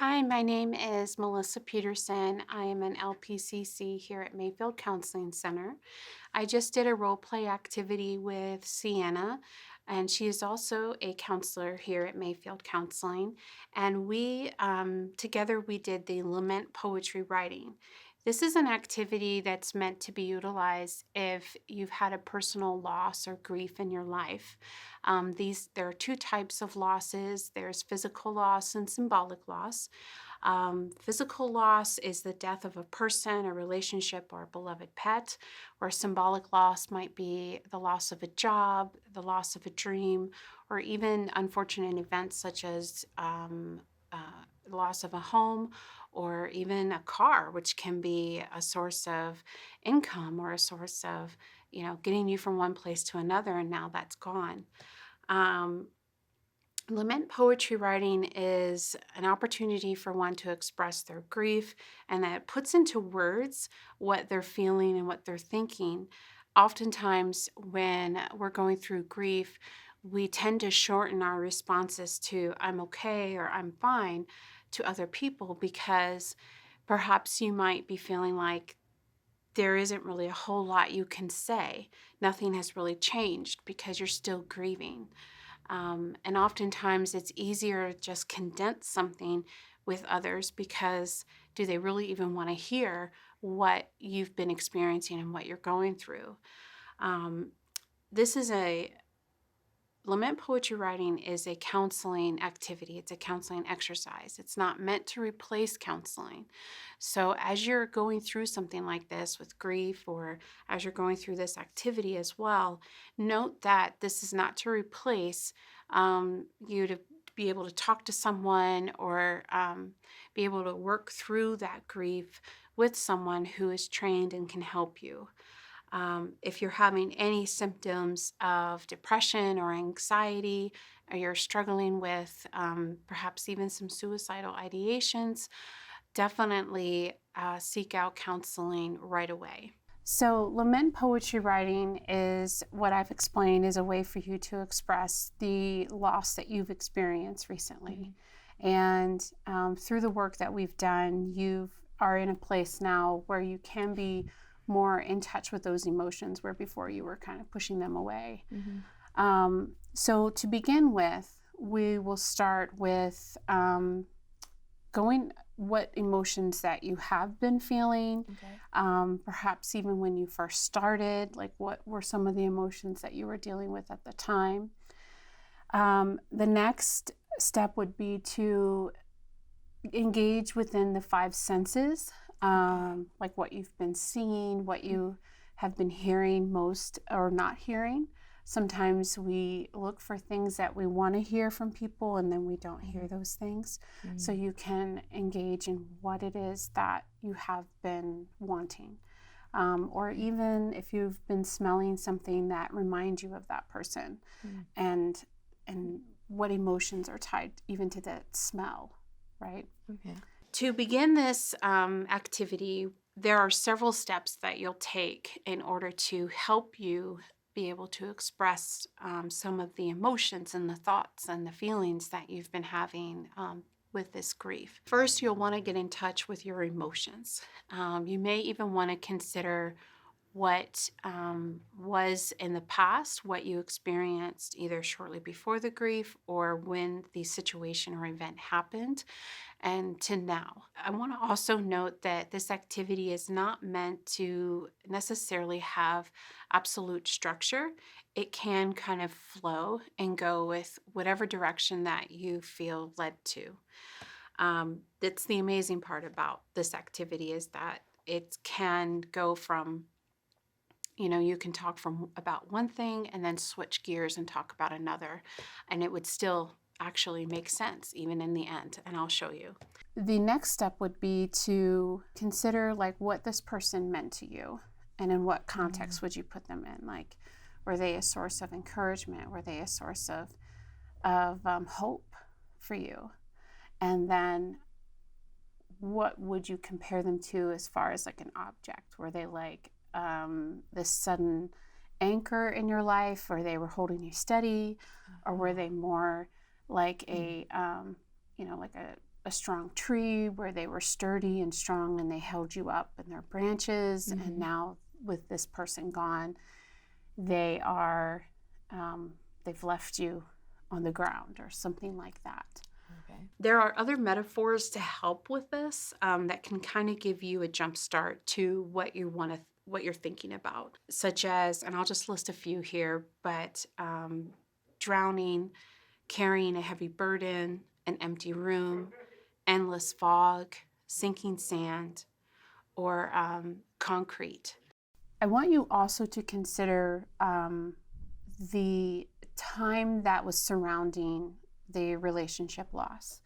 Hi, my name is Melissa Peterson. I am an LPCC here at Mayfield Counseling Center. I just did a role play activity with Sienna, and she is also a counselor here at Mayfield Counseling. And we together we did the Lament poetry writing. This is an activity that's meant to be utilized if you've had a personal loss or grief in your life. There are two types of losses. There's physical loss and symbolic loss. Physical loss is the death of a person, a relationship, or a beloved pet, where symbolic loss might be the loss of a job, the loss of a dream, or even unfortunate events such as the loss of a home or even a car, which can be a source of income or a source of, getting you from one place to another, and now that's gone. Lament poetry writing is an opportunity for one to express their grief, and that puts into words what they're feeling and what they're thinking. Oftentimes, when we're going through grief, we tend to shorten our responses to "I'm okay" or "I'm fine" to other people because perhaps you might be feeling like there isn't really a whole lot you can say. Nothing has really changed because you're still grieving. And oftentimes it's easier to just condense something with others because do they really even want to hear what you've been experiencing and what you're going through? Um, this is a Lament poetry writing is a counseling activity. It's a counseling exercise. It's not meant to replace counseling. So as you're going through something like this with grief, or as you're going through this activity as well, note that this is not to replace you to be able to talk to someone or be able to work through that grief with someone who is trained and can help you. If you're having any symptoms of depression or anxiety, or you're struggling with perhaps even some suicidal ideations, definitely seek out counseling right away. So, lament poetry writing is what I've explained is a way for you to express the loss that you've experienced recently. And through the work that we've done, you are in a place now where you can be more in touch with those emotions where before you were kind of pushing them away. So to begin with, we will start with going what emotions that you have been feeling, perhaps even when you first started, like what were some of the emotions that you were dealing with at the time. The next step would be to engage within the five senses, like what you've been seeing, what you have been hearing most or not hearing. Sometimes we look for things that we want to hear from people and then we don't hear those things. So you can engage in what it is that you have been wanting. Or even if you've been smelling something that reminds you of that person, and what emotions are tied even to that smell, right? Okay. To begin this activity, there are several steps that you'll take in order to help you be able to express some of the emotions and the thoughts and the feelings that you've been having with this grief. First, you'll want to get in touch with your emotions. You may even want to consider what was in the past, what you experienced either shortly before the grief or when the situation or event happened, and to now. I want to also note that this activity is not meant to necessarily have absolute structure. It can kind of flow and go with whatever direction that you feel led to. That's the amazing part about this activity, is that it can go from, you can talk from about one thing and then switch gears and talk about another, and it would still actually make sense even in the end, and I'll show you. The next step would be to consider like what this person meant to you, and in what context would you put them in. Like, were they a source of encouragement? Were they a source of hope for you? And then what would you compare them to as far as like an object? Were they like this sudden anchor in your life, or they were holding you steady, or were they more like a a strong tree where they were sturdy and strong and they held you up in their branches. Mm-hmm. And now with this person gone, they are, they've left you on the ground or something like that. Okay. There are other metaphors to help with this that can kind of give you a jump start to what you want to, what you're thinking about, such as, and I'll just list a few here, but drowning, carrying a heavy burden, an empty room, endless fog, sinking sand, or concrete. I want you also to consider the time that was surrounding the relationship loss.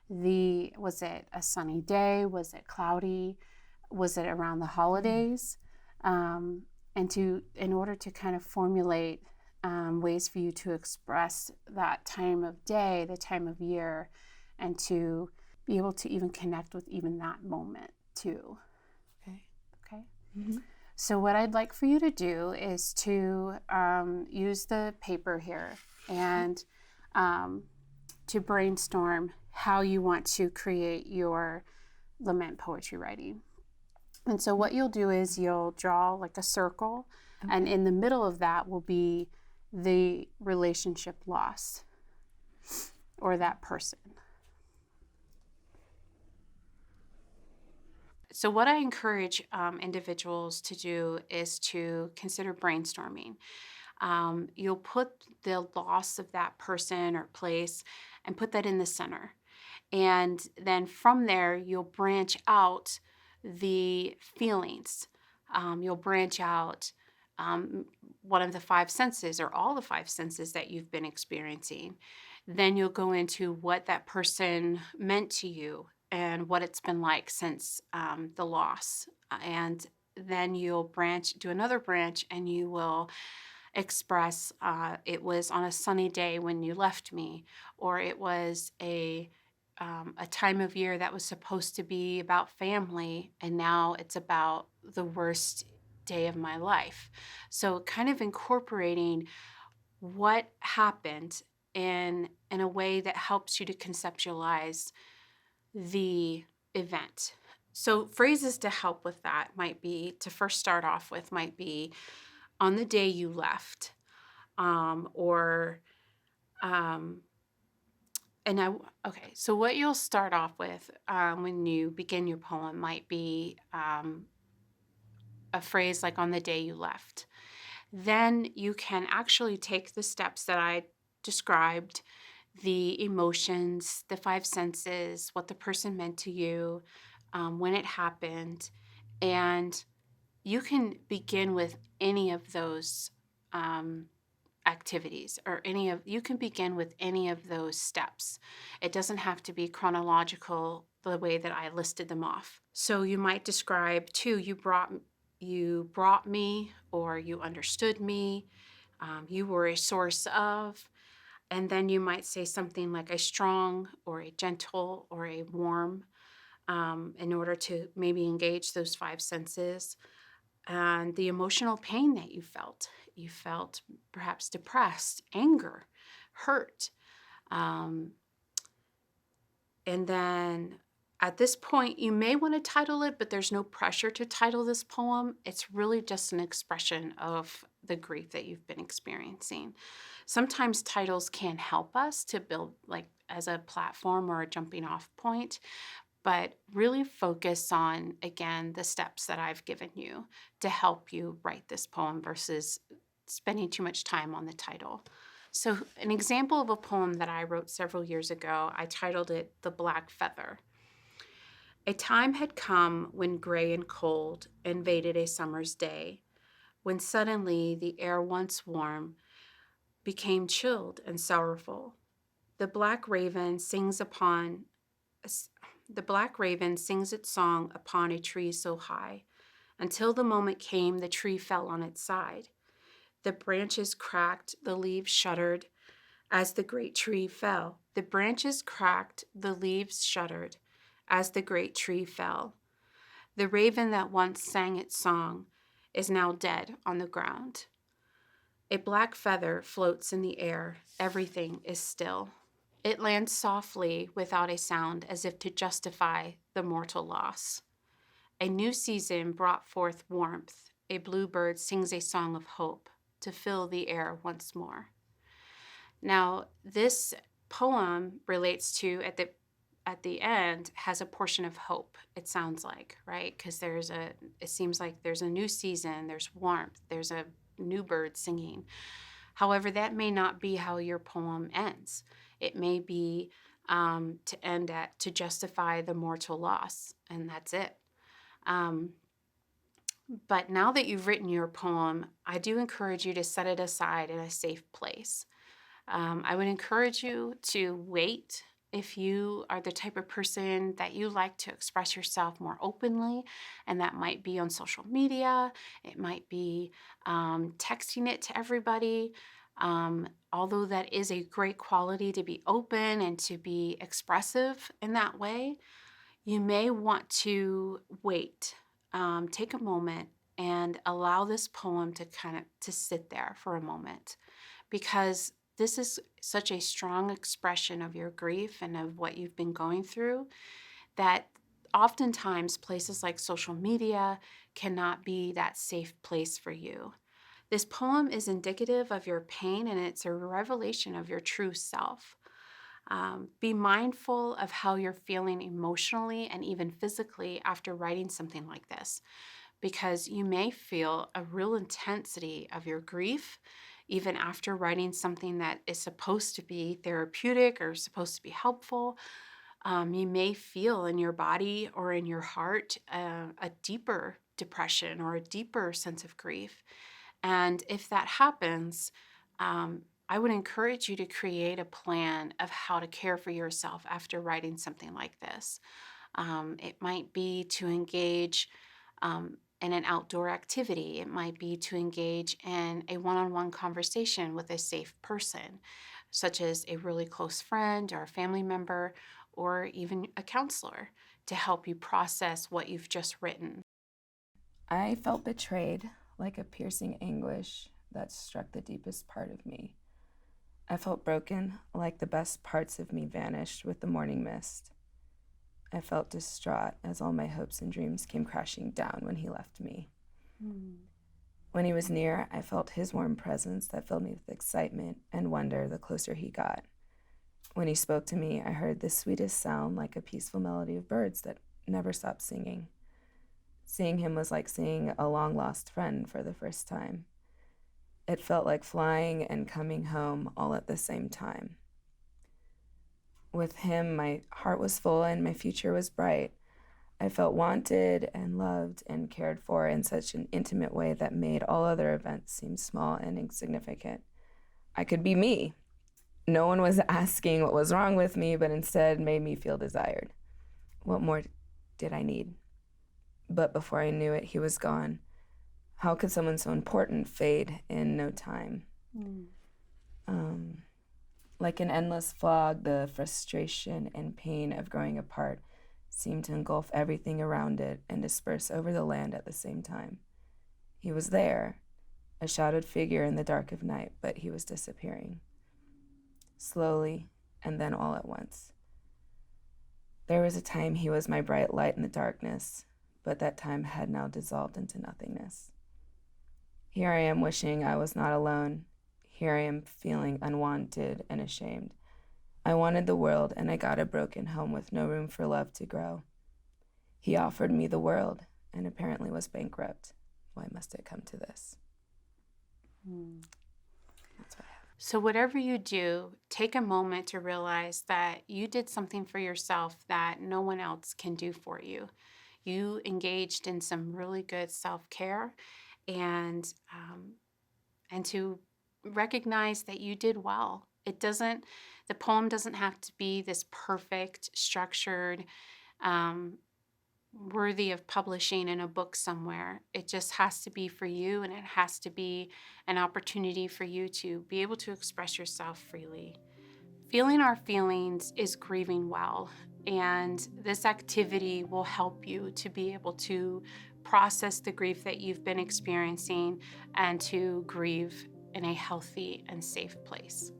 Was it a sunny day? Was it cloudy? Was it around the holidays? In order to kind of formulate ways for you to express that time of day, the time of year, and to be able to even connect with even that moment too. Okay. Mm-hmm. So what I'd like for you to do is to use the paper here and to brainstorm how you want to create your lament poetry writing. And so what you'll do is you'll draw like a circle, and in the middle of that will be the relationship loss or that person. So what I encourage individuals to do is to consider brainstorming. You'll put the loss of that person or place and put that in the center. And then from there, you'll branch out the feelings. You'll branch out one of the five senses or all the five senses that you've been experiencing. Then you'll go into what that person meant to you and what it's been like since the loss. And then you'll do another branch, and you will express it was on a sunny day when you left me, or it was a time of year that was supposed to be about family, and now it's about the worst day of my life. So kind of incorporating what happened in a way that helps you to conceptualize the event. So phrases to help with that might be, to first start off with, might be on the day you left, or okay, so what you'll start off with when you begin your poem might be a phrase like on the day you left. Then you can actually take the steps that I described, the emotions, the five senses, what the person meant to you, when it happened, and you can begin with any of those activities, or you can begin with any of those steps. It doesn't have to be chronological the way that I listed them off. So you might describe too, you brought me, or you understood me, you were a source of, and then you might say something like a strong or a gentle or a warm, in order to maybe engage those five senses. And the emotional pain that you felt. You felt perhaps depressed, anger, hurt. And then at this point, you may want to title it, but there's no pressure to title this poem. It's really just an expression of the grief that you've been experiencing. Sometimes titles can help us to build, like, as a platform or a jumping off point, but really focus on, again, the steps that I've given you to help you write this poem versus spending too much time on the title. So an example of a poem that I wrote several years ago, I titled it The Black Feather. A time had come when gray and cold invaded a summer's day, when suddenly the air once warm became chilled and sorrowful. The black raven sings its song upon a tree so high, until the moment came the tree fell on its side. The branches cracked, the leaves shuddered as the great tree fell. The branches cracked, the leaves shuddered as the great tree fell. The raven that once sang its song is now dead on the ground. A black feather floats in the air. Everything is still. It lands softly without a sound, as if to justify the mortal loss. A new season brought forth warmth. A bluebird sings a song of hope to fill the air once more. Now, this poem relates to at the end has a portion of hope. It sounds like, right? Because it seems like there's a new season, there's warmth, there's a new bird singing. However, that may not be how your poem ends. It may be to end at to justify the mortal loss, and that's it. Um, but now that you've written your poem, I do encourage you to set it aside in a safe place. I would encourage you to wait if you are the type of person that you like to express yourself more openly, and that might be on social media, it might be texting it to everybody. Although that is a great quality to be open and to be expressive in that way, you may want to wait, take a moment, and allow this poem to kind of to sit there for a moment, because this is such a strong expression of your grief and of what you've been going through that oftentimes places like social media cannot be that safe place for you. This poem is indicative of your pain, and it's a revelation of your true self. Be mindful of how you're feeling emotionally and even physically after writing something like this, because you may feel a real intensity of your grief even after writing something that is supposed to be therapeutic or supposed to be helpful. You may feel in your body or in your heart a deeper depression or a deeper sense of grief. And if that happens, I would encourage you to create a plan of how to care for yourself after writing something like this. It might be to engage in an outdoor activity. It might be to engage in a one-on-one conversation with a safe person, such as a really close friend or a family member, or even a counselor to help you process what you've just written. I felt betrayed, like a piercing anguish that struck the deepest part of me. I felt broken, like the best parts of me vanished with the morning mist. I felt distraught as all my hopes and dreams came crashing down when he left me. Mm. When he was near, I felt his warm presence that filled me with excitement and wonder the closer he got. When he spoke to me, I heard the sweetest sound, like a peaceful melody of birds that never stopped singing. Seeing him was like seeing a long lost friend for the first time. It felt like flying and coming home all at the same time. With him, my heart was full and my future was bright. I felt wanted and loved and cared for in such an intimate way that made all other events seem small and insignificant. I could be me. No one was asking what was wrong with me, but instead made me feel desired. What more did I need? But before I knew it, he was gone. How could someone so important fade in no time? Mm. Um, like an endless fog, the frustration and pain of growing apart seemed to engulf everything around it and disperse over the land at the same time. He was there, a shadowed figure in the dark of night, but he was disappearing. Slowly, and then all at once. There was a time he was my bright light in the darkness, but that time had now dissolved into nothingness. Here I am wishing I was not alone. Here I am feeling unwanted and ashamed. I wanted the world, and I got a broken home with no room for love to grow. He offered me the world, and apparently was bankrupt. Why must it come to this? Mm. That's what I have. So, whatever you do, take a moment to realize that you did something for yourself that no one else can do for you. You engaged in some really good self care, and to recognize that you did well. The poem doesn't have to be this perfect, structured, um, worthy of publishing in a book somewhere. It just has to be for you, and it has to be an opportunity for you to be able to express yourself freely. Feeling our feelings is grieving well, and this activity will help you to be able to process the grief that you've been experiencing and to grieve in a healthy and safe place.